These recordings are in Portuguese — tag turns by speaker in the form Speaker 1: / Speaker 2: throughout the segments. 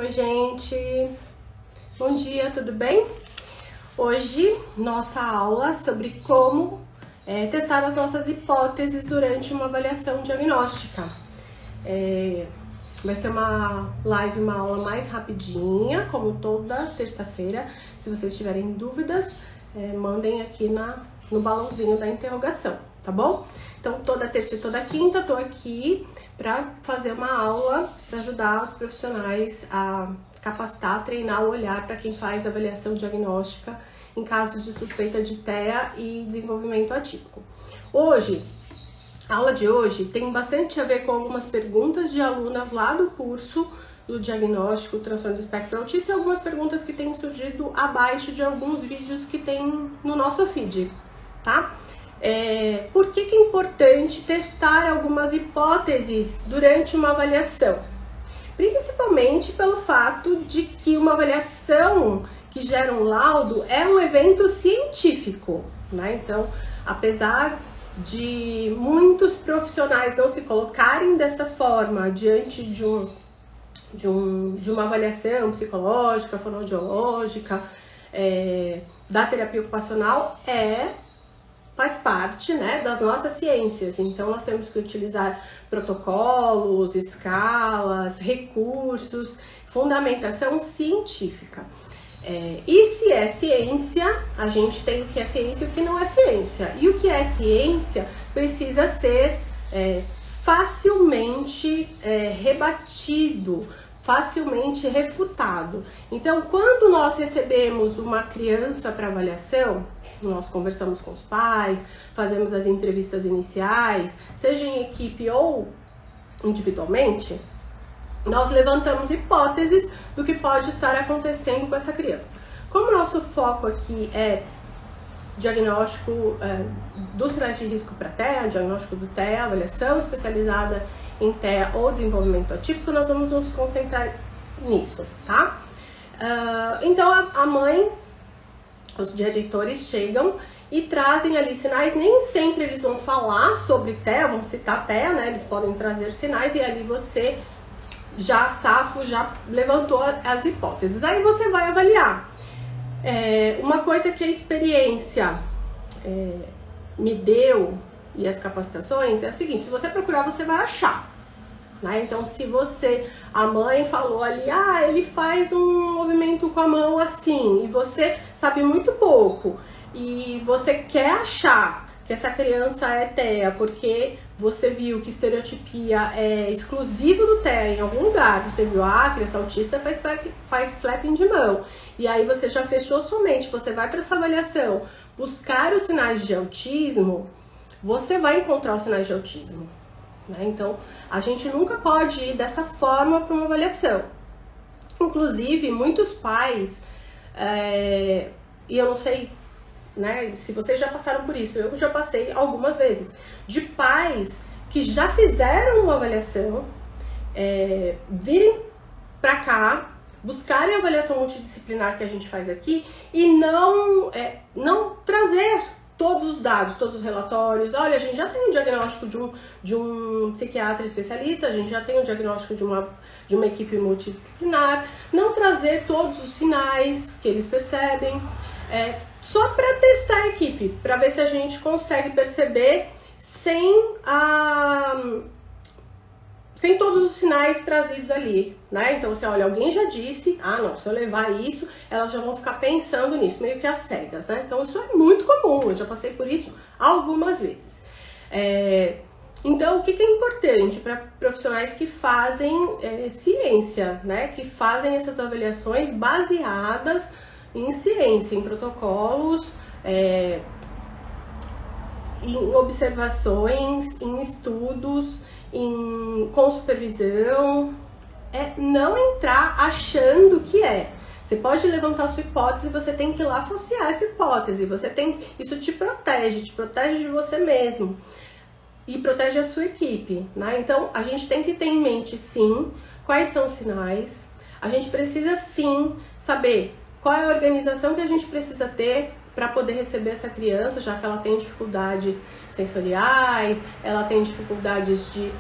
Speaker 1: Oi, gente! Bom dia, tudo bem? Hoje, nossa aula sobre como testar as nossas hipóteses durante uma avaliação diagnóstica. Vai ser uma live, uma aula mais rapidinha, como toda terça-feira. Se vocês tiverem dúvidas, mandem aqui no balãozinho da interrogação, tá bom? Então, toda terça e toda quinta, tô aqui para fazer uma aula para ajudar os profissionais a capacitar, treinar o olhar para quem faz avaliação diagnóstica em casos de suspeita de TEA e desenvolvimento atípico. Hoje, a aula de hoje tem bastante a ver com algumas perguntas de alunas lá do curso do diagnóstico transtorno do espectro autista e algumas perguntas que têm surgido abaixo de alguns vídeos que tem no nosso feed, tá? Por que é importante testar algumas hipóteses durante uma avaliação? Principalmente pelo fato de que uma avaliação que gera um laudo é um evento científico, né? Então, apesar de muitos profissionais não se colocarem dessa forma diante de uma avaliação psicológica, fonoaudiológica, da terapia ocupacional, faz parte, né, das nossas ciências. Então, nós temos que utilizar protocolos, escalas, recursos, fundamentação científica. E se é ciência, a gente tem o que é ciência e o que não é ciência. E o que é ciência precisa ser facilmente rebatido, facilmente refutado. Então, quando nós recebemos uma criança para avaliação, nós conversamos com os pais, fazemos as entrevistas iniciais, seja em equipe ou individualmente, nós levantamos hipóteses do que pode estar acontecendo com essa criança. Como nosso foco aqui é diagnóstico dos sinais de risco para TEA, diagnóstico do TEA, avaliação especializada em TEA ou desenvolvimento atípico, nós vamos nos concentrar nisso, tá? Então a mãe, os diretores chegam e trazem ali sinais, nem sempre eles vão falar sobre TEA, vão citar TEA, né? Eles podem trazer sinais e ali você já levantou as hipóteses. Aí você vai avaliar. Uma coisa que a experiência me deu e as capacitações é o seguinte: se você procurar, você vai achar. Né? Então, se a mãe falou ali, ele faz um movimento com a mão assim, e você sabe muito pouco, e você quer achar que essa criança é TEA, porque você viu que estereotipia é exclusivo do TEA em algum lugar, você viu, a criança autista faz flapping de mão, e aí você já fechou sua mente, você vai para essa avaliação buscar os sinais de autismo, você vai encontrar os sinais de autismo. Então, a gente nunca pode ir dessa forma para uma avaliação. Inclusive, muitos pais, e eu não sei, né, se vocês já passaram por isso, eu já passei algumas vezes, de pais que já fizeram uma avaliação, virem para cá, buscarem a avaliação multidisciplinar que a gente faz aqui e não trazer todos os dados, todos os relatórios. Olha, a gente já tem um diagnóstico de um psiquiatra especialista, a gente já tem um diagnóstico de uma equipe multidisciplinar. Não trazer todos os sinais que eles percebem, só para testar a equipe, para ver se a gente consegue perceber sem todos os sinais trazidos ali, né? Então você olha, alguém já disse, não, se eu levar isso, elas já vão ficar pensando nisso, meio que às cegas, né? Então isso é muito comum, eu já passei por isso algumas vezes. Então o que é importante para profissionais que fazem ciência, né? Que fazem essas avaliações baseadas em ciência, em protocolos, em observações, em estudos, com supervisão, não entrar achando que Você pode levantar a sua hipótese, você tem que ir lá falsear essa hipótese, isso te protege de você mesmo e protege a sua equipe, né? Então, a gente tem que ter em mente, sim, quais são os sinais, a gente precisa, sim, saber qual é a organização que a gente precisa ter para poder receber essa criança, já que ela tem dificuldades sensoriais, ela tem dificuldades de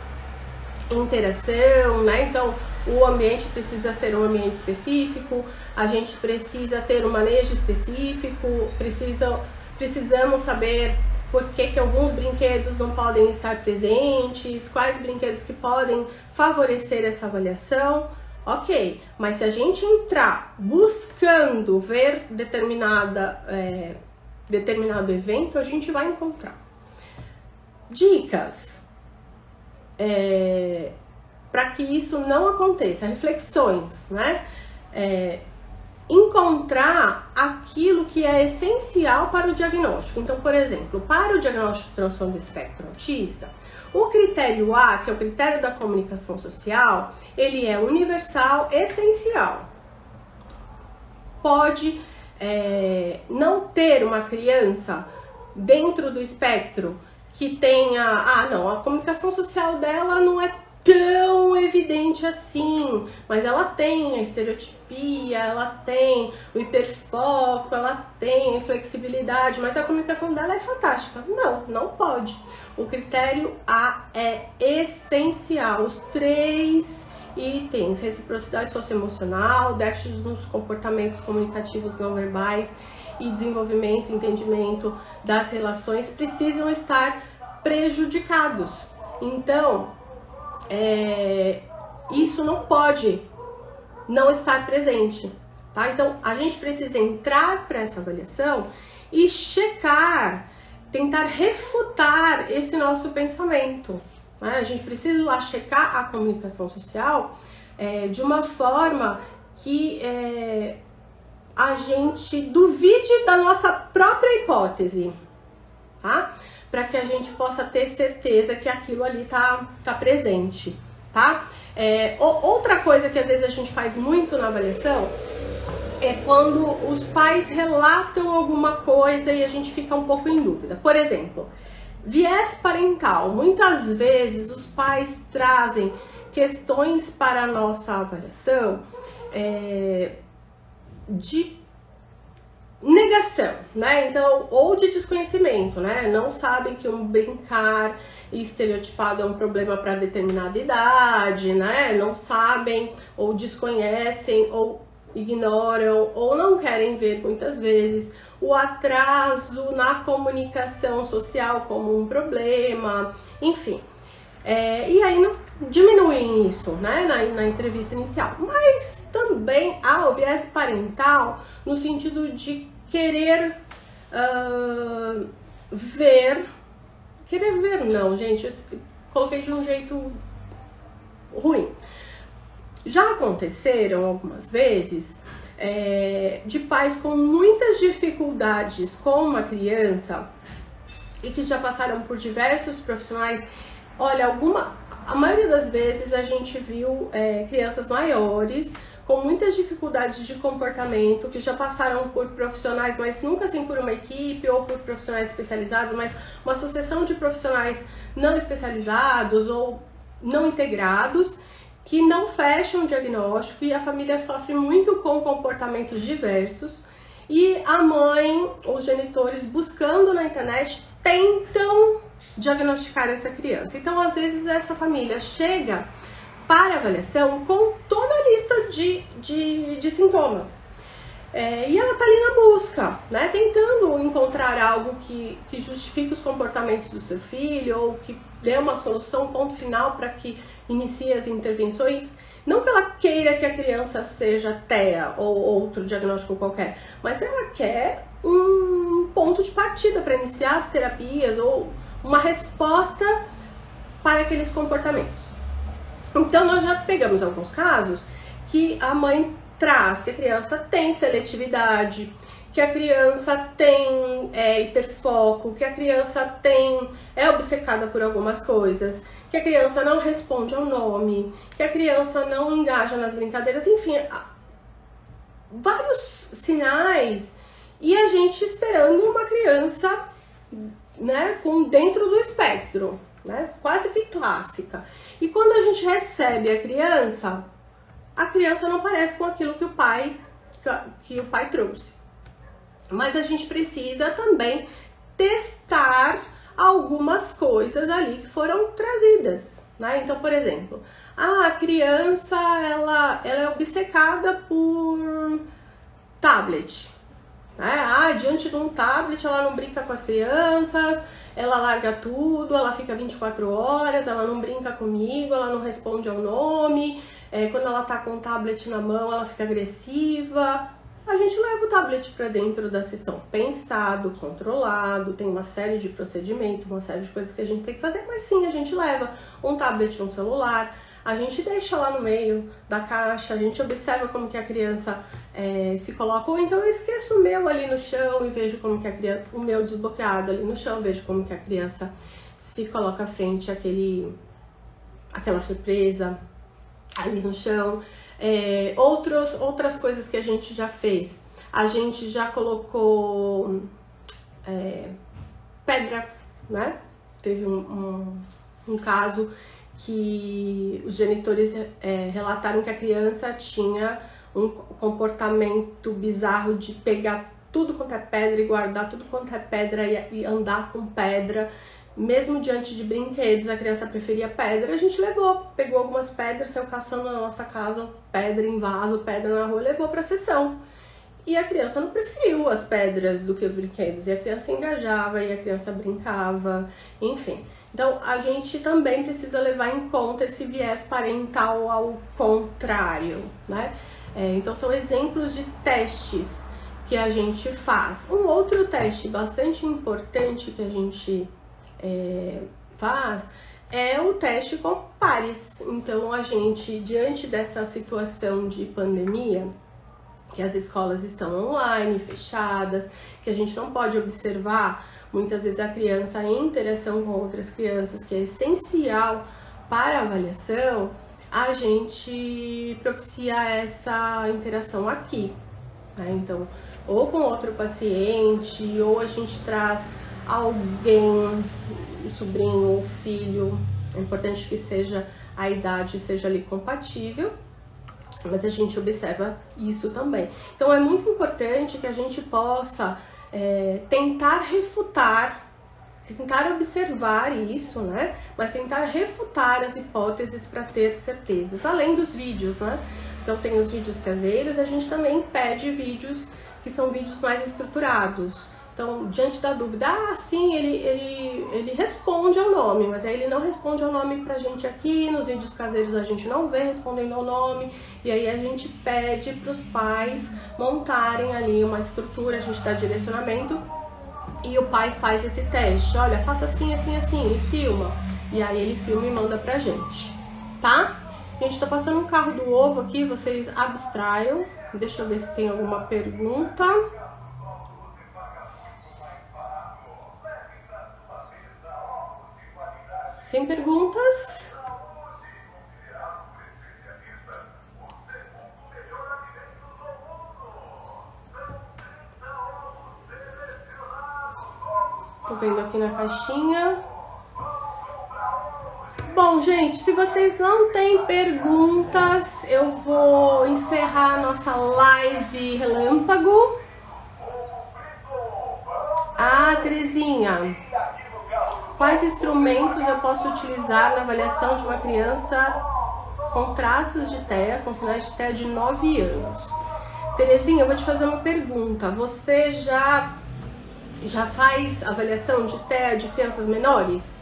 Speaker 1: interação, né? Então, o ambiente precisa ser um ambiente específico, a gente precisa ter um manejo específico, precisamos saber por que alguns brinquedos não podem estar presentes, quais brinquedos que podem favorecer essa avaliação. Ok, mas se a gente entrar buscando ver determinado evento, a gente vai encontrar dicas para que isso não aconteça, reflexões, né? Encontrar aquilo que é essencial para o diagnóstico. Então, por exemplo, para o diagnóstico de transtorno do espectro autista, o critério A, que é o critério da comunicação social, ele é universal, essencial. Pode não ter uma criança dentro do espectro que tenha, a comunicação social dela não é tão evidente assim, mas ela tem a estereotipia, ela tem o hiperfoco, ela tem a flexibilidade, mas a comunicação dela é fantástica. Não pode. O critério A é essencial. Os 3 itens: reciprocidade socioemocional, déficit nos comportamentos comunicativos não verbais e desenvolvimento e entendimento das relações precisam estar prejudicados. Então, isso não pode não estar presente, tá? Então, a gente precisa entrar para essa avaliação e checar, tentar refutar esse nosso pensamento, né? A gente precisa lá checar a comunicação social de uma forma que a gente duvide da nossa própria hipótese, tá? Para que a gente possa ter certeza que aquilo ali tá presente, tá? Outra coisa que às vezes a gente faz muito na avaliação é quando os pais relatam alguma coisa e a gente fica um pouco em dúvida. Por exemplo, viés parental. Muitas vezes os pais trazem questões para a nossa avaliação de negação, né? Então, ou de desconhecimento, né? Não sabem que um brincar estereotipado é um problema para determinada idade, né? Não sabem, ou desconhecem, ou ignoram, ou não querem ver muitas vezes o atraso na comunicação social como um problema, enfim. E aí não diminuem isso, né? Na entrevista inicial. Mas também há o viés parental no sentido de querer ver. Querer ver não, gente, eu coloquei de um jeito ruim. Já aconteceram algumas vezes de pais com muitas dificuldades com uma criança e que já passaram por diversos profissionais. Olha, a maioria das vezes a gente viu crianças maiores com muitas dificuldades de comportamento, que já passaram por profissionais, mas nunca assim por uma equipe ou por profissionais especializados, mas uma sucessão de profissionais não especializados ou não integrados, que não fecham o diagnóstico e a família sofre muito com comportamentos diversos e a mãe, os genitores, buscando na internet, tentam diagnosticar essa criança. Então, às vezes, essa família chega para avaliação com toda a lista de sintomas. E ela tá ali na busca, né? Tentando encontrar algo que justifique os comportamentos do seu filho ou que dê uma solução, ponto final para que inicie as intervenções. Não que ela queira que a criança seja TEA ou outro diagnóstico qualquer, mas ela quer um ponto de partida para iniciar as terapias ou uma resposta para aqueles comportamentos. Então, nós já pegamos alguns casos que a mãe traz que a criança tem seletividade, que a criança tem hiperfoco, que a criança é obcecada por algumas coisas, que a criança não responde ao nome, que a criança não engaja nas brincadeiras, enfim, vários sinais, e a gente esperando uma criança, né, dentro do espectro, né, quase que clássica. E quando a gente recebe a criança não parece com aquilo que o pai trouxe. Mas a gente precisa também testar algumas coisas ali que foram trazidas, né? Então, por exemplo, Ah, a criança, ela é obcecada por tablet, né? Ah, diante de um tablet ela não brinca com as crianças, ela larga tudo, ela fica 24 horas, ela não brinca comigo, ela não responde ao nome, quando ela tá com o tablet na mão ela fica agressiva. A gente leva o tablet para dentro da sessão, pensado, controlado, tem uma série de procedimentos, uma série de coisas que a gente tem que fazer, mas sim, a gente leva um tablet, um celular, a gente deixa lá no meio da caixa, a gente observa como que a criança se coloca, ou então eu esqueço o meu ali no chão e vejo como que a criança, o meu desbloqueado ali no chão, vejo como que a criança se coloca frente àquela surpresa ali no chão. Outras coisas que a gente já fez, a gente já colocou pedra, né? Teve um caso que os genitores relataram que a criança tinha um comportamento bizarro de pegar tudo quanto é pedra e guardar tudo quanto é pedra e andar com pedra. Mesmo diante de brinquedos, a criança preferia pedra, a gente pegou algumas pedras, saiu caçando na nossa casa, pedra em vaso, pedra na rua, levou pra sessão. E a criança não preferiu as pedras do que os brinquedos, e a criança engajava, e a criança brincava, enfim. Então, a gente também precisa levar em conta esse viés parental ao contrário, né? Então, são exemplos de testes que a gente faz. Um outro teste bastante importante que a gente faz é o teste com pares. Então, a gente, diante dessa situação de pandemia, que as escolas estão online, fechadas, que a gente não pode observar muitas vezes a criança em interação com outras crianças, que é essencial para a avaliação, a gente propicia essa interação aqui, né? Então, ou com outro paciente, ou a gente traz alguém, um sobrinho ou filho, é importante que seja a idade seja ali compatível, mas a gente observa isso também. Então é muito importante que a gente possa tentar refutar, tentar observar isso, né? Mas tentar refutar as hipóteses para ter certezas, além dos vídeos, né? Então tem os vídeos caseiros, a gente também pede vídeos que são vídeos mais estruturados. Então, diante da dúvida, sim, ele responde ao nome, mas aí ele não responde ao nome pra gente aqui, nos vídeos caseiros a gente não vê respondendo ao nome, e aí a gente pede pros pais montarem ali uma estrutura, a gente dá direcionamento, e o pai faz esse teste, olha, faça assim, assim, assim, ele filma, e aí ele filma e manda pra gente, tá? Gente, tá passando um carro do ovo aqui, vocês abstraiam, deixa eu ver se tem alguma pergunta. Sem perguntas? Tô vendo aqui na caixinha. Bom, gente, se vocês não têm perguntas, eu vou encerrar a nossa live relâmpago. Ah, Terezinha, quais instrumentos eu posso utilizar na avaliação de uma criança com traços de TEA, com sinais de TEA de 9 anos? Terezinha, eu vou te fazer uma pergunta. Você já faz avaliação de TEA de crianças menores?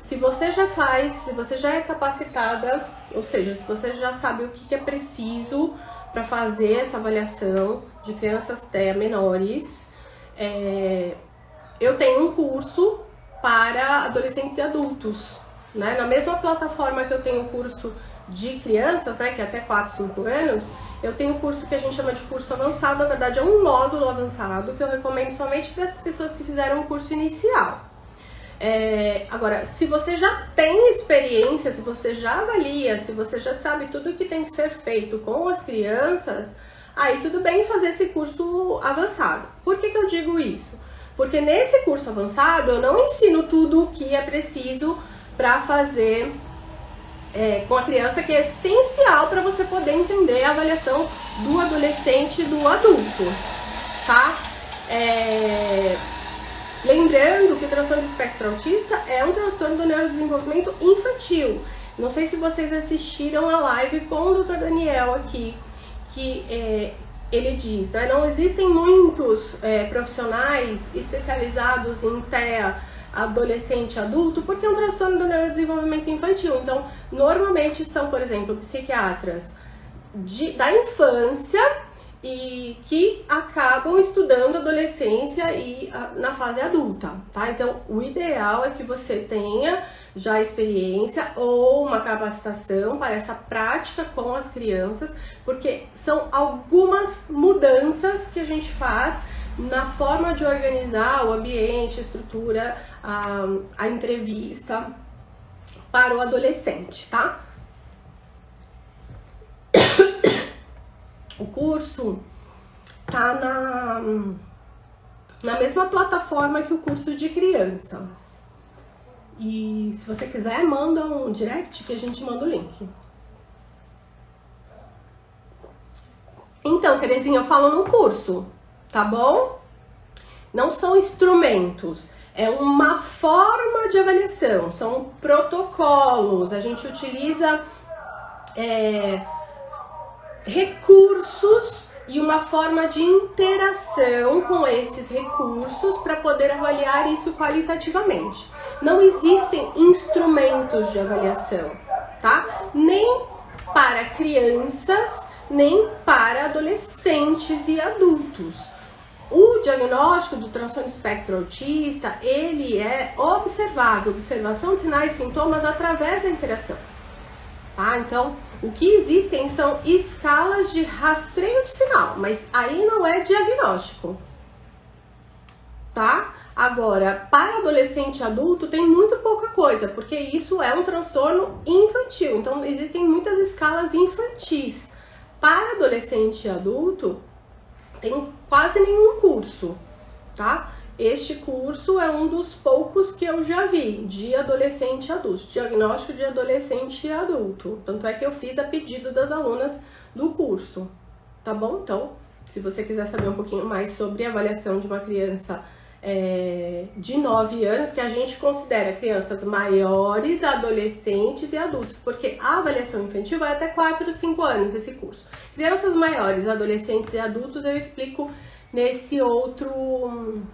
Speaker 1: Se você já faz, se você já é capacitada, ou seja, se você já sabe o que é preciso para fazer essa avaliação de crianças TEA menores, eu tenho um curso para adolescentes e adultos, né? Na mesma plataforma que eu tenho o curso de crianças, né, que é até 4, 5 anos, eu tenho um curso que a gente chama de curso avançado, na verdade é um módulo avançado que eu recomendo somente para as pessoas que fizeram um curso inicial. Agora, se você já tem experiência, se você já avalia, se você já sabe tudo o que tem que ser feito com as crianças, aí tudo bem fazer esse curso avançado. Por que eu digo isso? Porque nesse curso avançado eu não ensino tudo o que é preciso para fazer com a criança, que é essencial para você poder entender a avaliação do adolescente e do adulto, tá? Lembrando que o transtorno do espectro autista é um transtorno do neurodesenvolvimento infantil. Não sei se vocês assistiram a live com o Dr. Daniel aqui, que ele diz, né, não existem muitos profissionais especializados em TEA adolescente e adulto, porque é um transtorno do neurodesenvolvimento infantil. Então, normalmente são, por exemplo, psiquiatras da infância e que acabam estudando adolescência e na fase adulta, tá? Então, o ideal é que você tenha já experiência ou uma capacitação para essa prática com as crianças, porque são algumas mudanças que a gente faz na forma de organizar o ambiente, a estrutura, a entrevista para o adolescente, tá? O curso tá na mesma plataforma que o curso de crianças. E se você quiser, manda um direct que a gente manda o link. Então, Terezinha, eu falo no curso, tá bom? Não são instrumentos, é uma forma de avaliação, são protocolos. A gente utiliza recursos e uma forma de interação com esses recursos para poder avaliar isso qualitativamente. Não existem instrumentos de avaliação, tá? Nem para crianças, nem para adolescentes e adultos. O diagnóstico do transtorno do espectro autista, ele é observável, observação de sinais e sintomas através da interação, tá? Então, o que existem são escalas de rastreio de sinal, mas aí não é diagnóstico, tá? Agora, para adolescente e adulto tem muito pouca coisa, porque isso é um transtorno infantil, então existem muitas escalas infantis. Para adolescente e adulto, tem quase nenhum curso, tá? Este curso é um dos poucos que eu já vi, de adolescente e adulto, diagnóstico de adolescente e adulto. Tanto é que eu fiz a pedido das alunas do curso, tá bom? Então, se você quiser saber um pouquinho mais sobre a avaliação de uma criança de 9 anos, que a gente considera crianças maiores, adolescentes e adultos, porque a avaliação infantil vai até 4, 5 anos esse curso. Crianças maiores, adolescentes e adultos eu explico nesse outro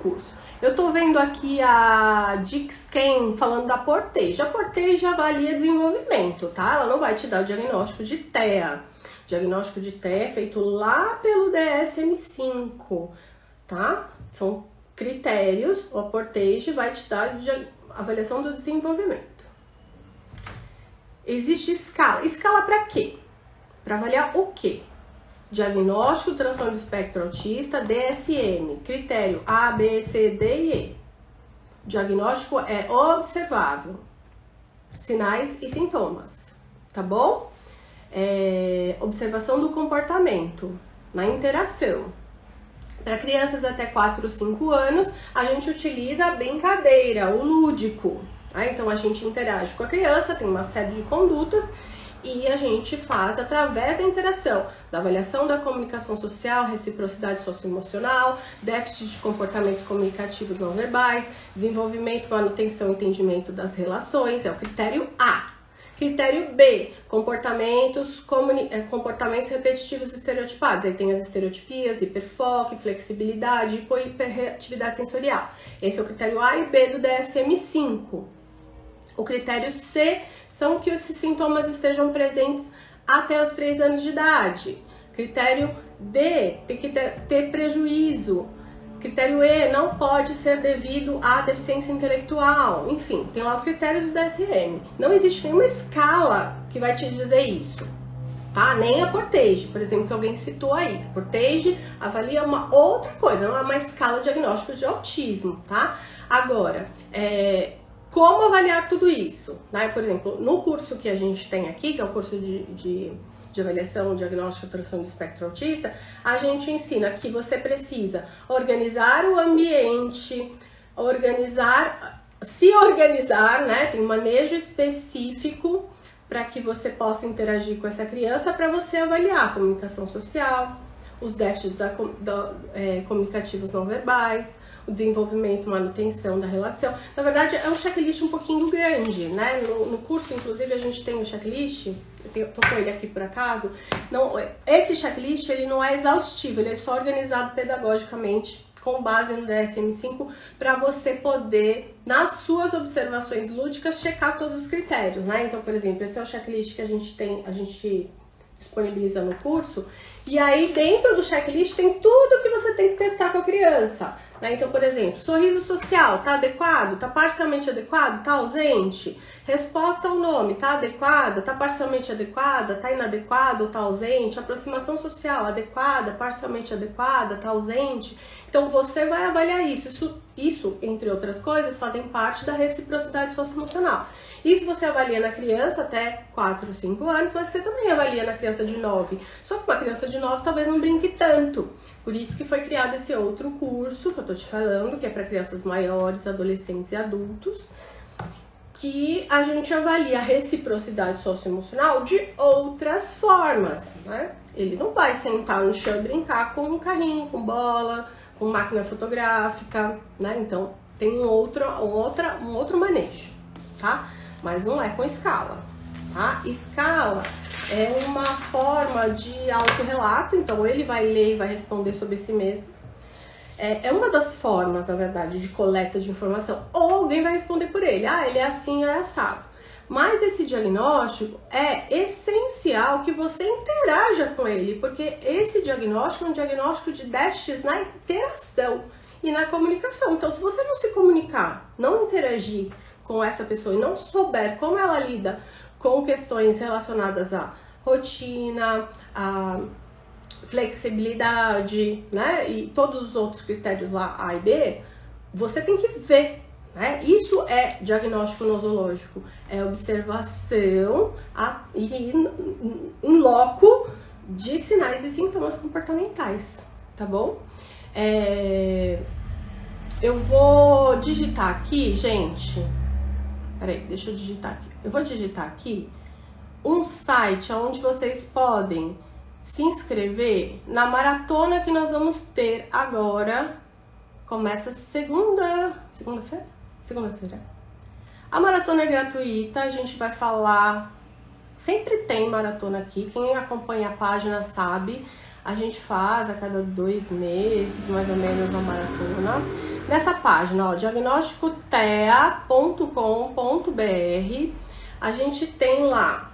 Speaker 1: curso. Eu tô vendo aqui a Dixken falando da Portage. A Portage avalia desenvolvimento, tá? Ela não vai te dar o diagnóstico de TEA. O diagnóstico de TEA é feito lá pelo DSM-5, tá? São critérios, a Portage vai te dar a avaliação do desenvolvimento. Existe escala. Escala para quê? Para avaliar o quê? Diagnóstico do transtorno do espectro autista, DSM, critério A, B, C, D e E. Diagnóstico é observável, sinais e sintomas, tá bom? Observação do comportamento, na interação. Para crianças até 4 ou 5 anos, a gente utiliza a brincadeira, o lúdico. Tá? Então, a gente interage com a criança, tem uma série de condutas e a gente faz através da interação, da avaliação da comunicação social, reciprocidade socioemocional, déficit de comportamentos comunicativos não verbais, desenvolvimento, manutenção e entendimento das relações, é o critério A. Critério B, comportamentos repetitivos estereotipados. Aí tem as estereotipias, hiperfoco, flexibilidade, hiperatividade sensorial. Esse é o critério A e B do DSM-5. O critério C são que esses sintomas estejam presentes até os 3 anos de idade. Critério D, tem que ter prejuízo. Critério E, não pode ser devido à deficiência intelectual. Enfim, tem lá os critérios do DSM. Não existe nenhuma escala que vai te dizer isso, tá? Nem a Portage, por exemplo, que alguém citou aí. A Portage avalia uma outra coisa, não é uma escala diagnóstica de autismo, tá? Agora, como avaliar tudo isso? Né? Por exemplo, no curso que a gente tem aqui, que é o curso de avaliação diagnóstica do transtorno do espectro autista, a gente ensina que você precisa organizar o ambiente, se organizar, né? Tem um manejo específico para que você possa interagir com essa criança para você avaliar a comunicação social, os déficits comunicativos não verbais, o desenvolvimento, manutenção da relação. Na verdade, é um checklist um pouquinho grande, né? No curso, inclusive, a gente tem um checklist, eu tô com ele aqui por acaso. Não, esse checklist, ele não é exaustivo, ele é só organizado pedagogicamente, com base no DSM-5, para você poder, nas suas observações lúdicas, checar todos os critérios, né? Então, por exemplo, esse é o checklist que a gente disponibiliza no curso, e aí dentro do checklist tem tudo que você tem que testar com a criança, né? Então, por exemplo, sorriso social, tá adequado? Tá parcialmente adequado? Tá ausente? Resposta ao nome, tá adequada? Tá parcialmente adequada? Tá inadequado ou tá ausente? Aproximação social, adequada? Parcialmente adequada? Tá ausente? Então, você vai avaliar isso. Isso, entre outras coisas, fazem parte da reciprocidade socioemocional. Isso você avalia na criança até 4, 5 anos, mas você também avalia na criança de 9. Só que uma criança de 9 talvez não brinque tanto. Por isso que foi criado esse outro curso que eu tô te falando, que é para crianças maiores, adolescentes e adultos, que a gente avalia a reciprocidade socioemocional de outras formas, né? Ele não vai sentar no chão e brincar com um carrinho, com bola, com máquina fotográfica, né? Então tem um outro manejo, tá? Mas não é com escala, tá? Escala é uma forma de autorrelato, então ele vai ler e vai responder sobre si mesmo. É uma das formas, na verdade, de coleta de informação. Ou alguém vai responder por ele. Ah, ele é assim ou é assado. Mas esse diagnóstico é essencial que você interaja com ele, porque esse diagnóstico é um diagnóstico de déficits na interação e na comunicação. Então, se você não se comunicar, não interagir com essa pessoa e não souber como ela lida com questões relacionadas à rotina, à flexibilidade, né, e todos os outros critérios lá, A e B, você tem que ver, né? Isso é diagnóstico nosológico, é observação em loco de sinais e sintomas comportamentais, tá bom? Eu vou digitar aqui, gente. Peraí, deixa eu digitar aqui. Eu vou digitar aqui um site onde vocês podem se inscrever na maratona que nós vamos ter agora. Começa segunda-feira? Segunda-feira. A maratona é gratuita, a gente vai falar. Sempre tem maratona aqui, quem acompanha a página sabe. A gente faz a cada 2 meses, mais ou menos, uma maratona. Nessa página, ó, diagnosticotea.com.br, a gente tem lá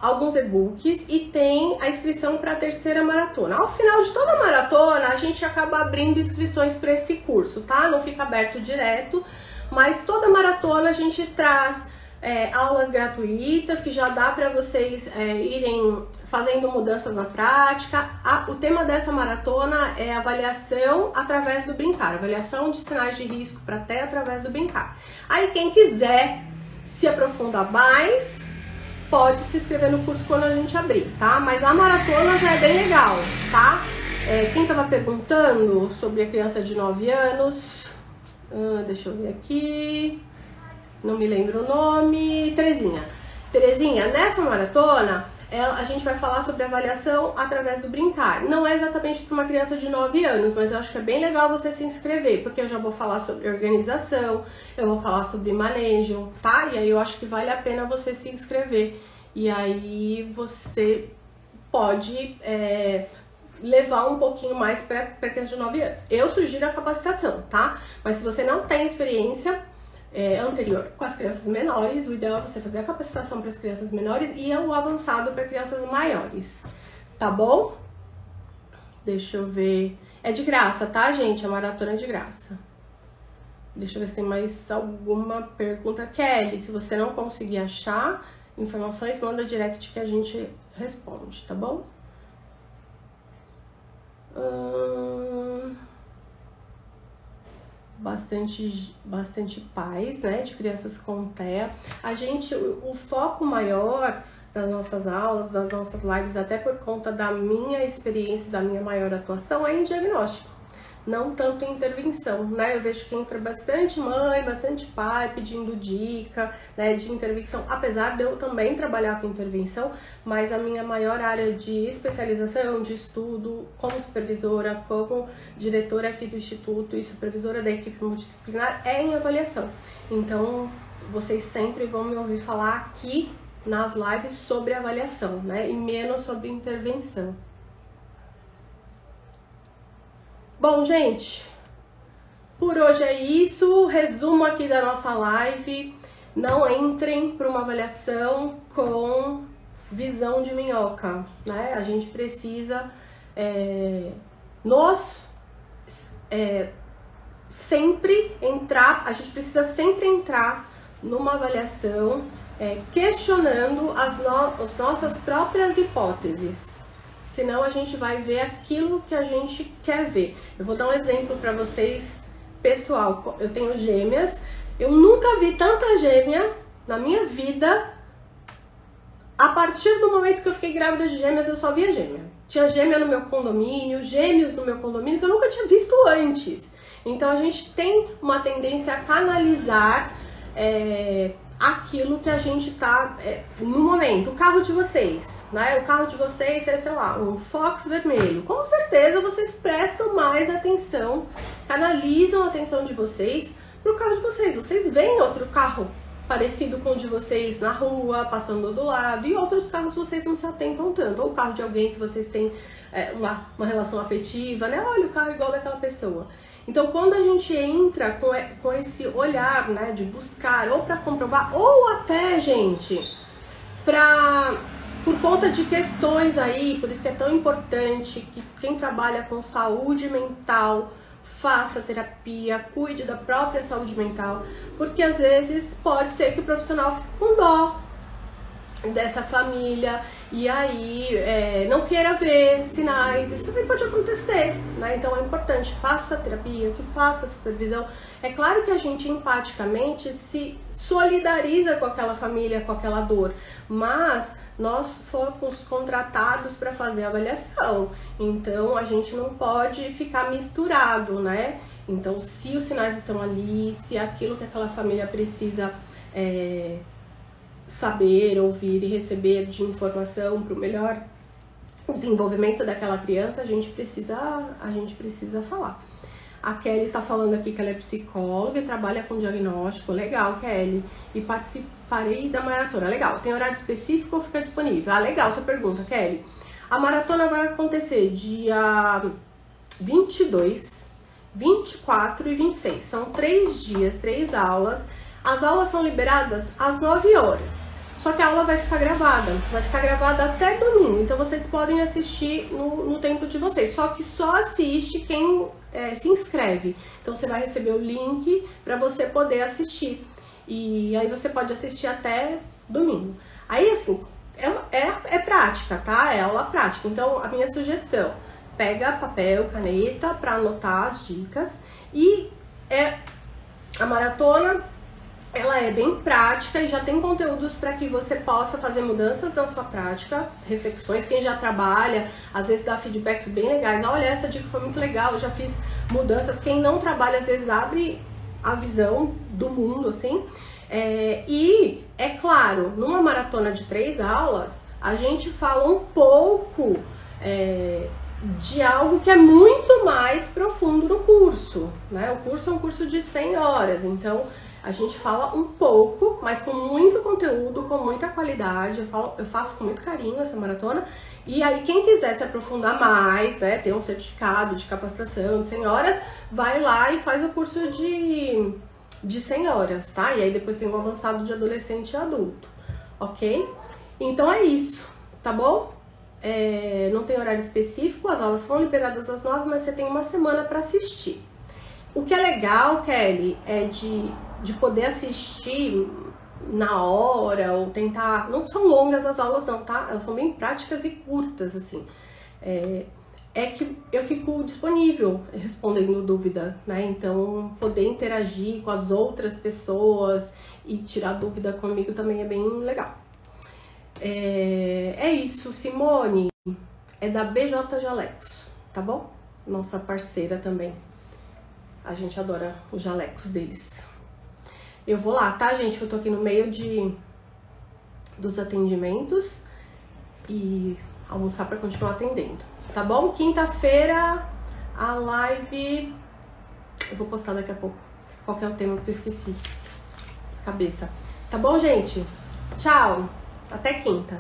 Speaker 1: alguns e-books e tem a inscrição para a 3ª maratona. Ao final de toda a maratona, a gente acaba abrindo inscrições para esse curso, tá? Não fica aberto direto, mas toda maratona a gente traz aulas gratuitas que já dá para vocês irem fazendo mudanças na prática. O tema dessa maratona é avaliação através do brincar, avaliação de sinais de risco para TEA através do brincar. Aí quem quiser se aprofundar mais, pode se inscrever no curso quando a gente abrir, tá? Mas a maratona já é bem legal, tá? Quem tava perguntando sobre a criança de 9 anos, deixa eu ver aqui, não me lembro o nome, Terezinha. Terezinha, nessa maratona, a gente vai falar sobre avaliação através do brincar. Não é exatamente para uma criança de 9 anos, mas eu acho que é bem legal você se inscrever, porque eu já vou falar sobre organização, eu vou falar sobre manejo, tá? E aí eu acho que vale a pena você se inscrever. E aí você pode levar um pouquinho mais para criança de 9 anos. Eu sugiro a capacitação, tá? Mas se você não tem experiência anterior com as crianças menores, o ideal é você fazer a capacitação para as crianças menores e o avançado para crianças maiores, tá bom? Deixa eu ver. É de graça, tá, gente? A maratona é de graça. Deixa eu ver se tem mais alguma pergunta. Kelly, se você não conseguir achar informações, manda direct que a gente responde, tá bom? Bastante pais, né, de crianças com TEA. O foco maior das nossas aulas, das nossas lives, até por conta da minha experiência, da minha maior atuação, é em diagnóstico, não tanto intervenção, né? Eu vejo que entra bastante mãe, bastante pai pedindo dica, né, de intervenção, apesar de eu também trabalhar com intervenção, mas a minha maior área de especialização, de estudo, como supervisora, como diretora aqui do Instituto e supervisora da equipe multidisciplinar, é em avaliação. Então, vocês sempre vão me ouvir falar aqui nas lives sobre avaliação, né, e menos sobre intervenção. Bom, gente, por hoje é isso. Resumo aqui da nossa live. Não entrem para uma avaliação com visão de minhoca, né? A gente precisa sempre entrar numa avaliação questionando as nossas próprias hipóteses. Senão a gente vai ver aquilo que a gente quer ver. Eu vou dar um exemplo para vocês, pessoal. Eu tenho gêmeas. Eu nunca vi tanta gêmea na minha vida. A partir do momento que eu fiquei grávida de gêmeas, eu só via gêmea. Tinha gêmea no meu condomínio, gêmeos no meu condomínio, que eu nunca tinha visto antes. Então a gente tem uma tendência a canalizar aquilo que a gente tá no momento. O carro de vocês, né? O carro de vocês é, sei lá, um Fox vermelho. Com certeza vocês prestam mais atenção, canalizam a atenção de vocês pro carro de vocês. Vocês veem outro carro parecido com o de vocês na rua, passando do lado, e outros carros vocês não se atentam tanto. Ou o carro de alguém que vocês têm uma relação afetiva, né? Olha, o carro é igual daquela pessoa. Então, quando a gente entra com esse olhar, né, de buscar, ou para comprovar, ou até, gente, por conta de questões aí, por isso que é tão importante que quem trabalha com saúde mental faça terapia, cuide da própria saúde mental, porque às vezes pode ser que o profissional fique com dó dessa família e aí não queira ver sinais. Isso também pode acontecer, né? Então é importante, faça terapia, que faça supervisão. É claro que a gente empaticamente se solidariza com aquela família, com aquela dor, mas nós fomos contratados para fazer a avaliação, então a gente não pode ficar misturado, né? Então, se os sinais estão ali, se aquilo que aquela família precisa saber, ouvir e receber de informação para o melhor desenvolvimento daquela criança, a gente precisa falar. A Kelly tá falando aqui que ela é psicóloga e trabalha com diagnóstico. Legal, Kelly. E participarei da maratona. Legal. Tem horário específico ou fica disponível? Ah, legal sua pergunta, Kelly. A maratona vai acontecer dia 22, 24 e 26. São 3 dias, 3 aulas. As aulas são liberadas às 9 horas. Só que a aula vai ficar gravada até domingo. Então vocês podem assistir no tempo de vocês. Só que só assiste quem se inscreve. Então você vai receber o link para você poder assistir. E aí você pode assistir até domingo. Aí assim, é prática, tá? É aula prática. Então a minha sugestão, pega papel, caneta para anotar as dicas. E a maratona, ela é bem prática e já tem conteúdos para que você possa fazer mudanças na sua prática, reflexões. Quem já trabalha, às vezes dá feedbacks bem legais. Olha, essa dica foi muito legal, eu já fiz mudanças. Quem não trabalha, às vezes abre a visão do mundo, assim. E, é claro, numa maratona de 3 aulas, a gente fala um pouco de algo que é muito mais profundo no curso, né? O curso é um curso de 100 horas, então a gente fala um pouco, mas com muito conteúdo, com muita qualidade. Eu faço com muito carinho essa maratona. E aí quem quiser se aprofundar mais, né, ter um certificado de capacitação de 100 horas, vai lá e faz o curso de 100 horas, tá? E aí depois tem o avançado de adolescente e adulto, ok? Então é isso, tá bom? Não tem horário específico, as aulas são liberadas às 9, mas você tem uma semana para assistir. O que é legal, Kelly, é de poder assistir na hora ou tentar... Não são longas as aulas não, tá? Elas são bem práticas e curtas, assim. Que eu fico disponível respondendo dúvida, né? Então, poder interagir com as outras pessoas e tirar dúvida comigo também é bem legal. É isso, Simone. É da BJ Jalecos, tá bom? Nossa parceira também. A gente adora os jalecos deles. Eu vou lá, tá, gente? Eu tô aqui no meio dos atendimentos e almoçar pra continuar atendendo, tá bom? Quinta-feira, a live... Eu vou postar daqui a pouco qual que é o tema, porque eu esqueci. Cabeça. Tá bom, gente? Tchau! Até quinta!